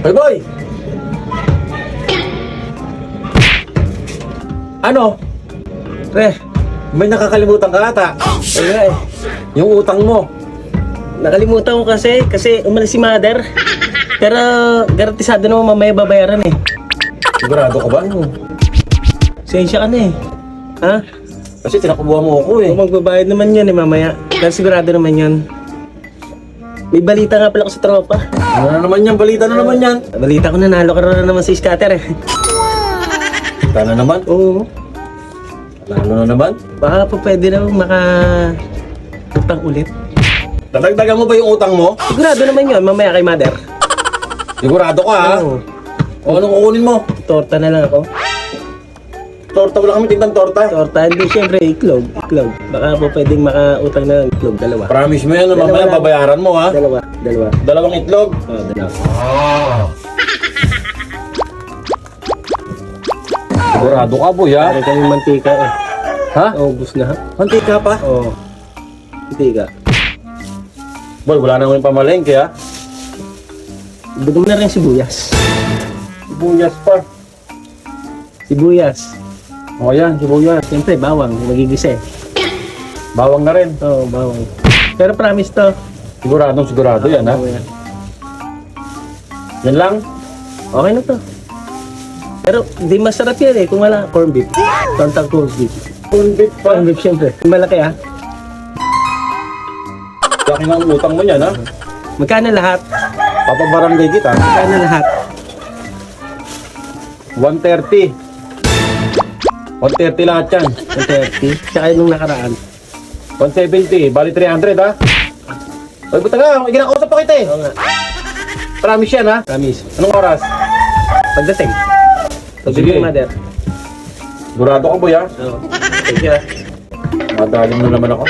Hoy boy! Ano? Pre, May nakakalimutan ka ata. wala eh. Yung utang mo. Nakalimutan ko kasi umalis si mother. Pero garantisado naman mamaya babayaran eh. Sigurado ka ba? Sensya ka na eh. Ha? Kasi tinakubuha mo ako eh. Kung magbabayad naman yan eh mamaya. Pero sigurado naman yan. May balita nga pala ko sa tropa. Ano na naman yan? Balita na naman yan. Balita ko nanalo ka na naman sa scatter eh. Balita na naman. Oo. Ano na naman? Baka pa pwede na utang ulit. Dadagdagan mo ba yung utang mo? Sigurado naman yun mamaya kay mother. Sigurado ka ha? Oo. O anong kukunin mo? Torta na lang ako. Torta, wala kami tintang torta. Torta, hindi syempre iklog. Iklog. Baka po pwedeng makautang na ng iklog. Dalawa. Promise mo yan, mamaya Dalawa lang. babayaran mo ha? Dalawa. Dalawang itlog. Oo, dalawa. Sigurado ka boy ha? Pare kami mantika eh. Ha? Ubus na ha? Mantika pa? Oo. Mantika. Boy, wala na yung pamalengke ha? Dugom na rin sibuyas. Sibuyas pa. Sibuyas. O yan, sibuyas. Siyempre, bawang. Magigisa eh. Bawang na rin. Oo, bawang. Pero promise to. Sigurado yan ha? Oo, yan. Yan lang? Okay na to. Pero di masarap yan eh kung wala corn beef. Tontang corn beef. Corn beef pa. Corn beef siyempre. Malaki ah. Laki ng utang mo yan ha? Magkano lahat? Papabarangay kita. Magkano lahat? 130. 130 lahat yan. 130. Tsaka nung nakaraan. 170. Bali 300 ha? Oy, buta ka. Ikinakausap pa kita eh. Oo nga. Promise yan ha? Promise. Anong oras? Pagdating. Sige. Pagdating mother. Sigurado ka boy ha? Oo. Thank you ah. Madaling na naman ako.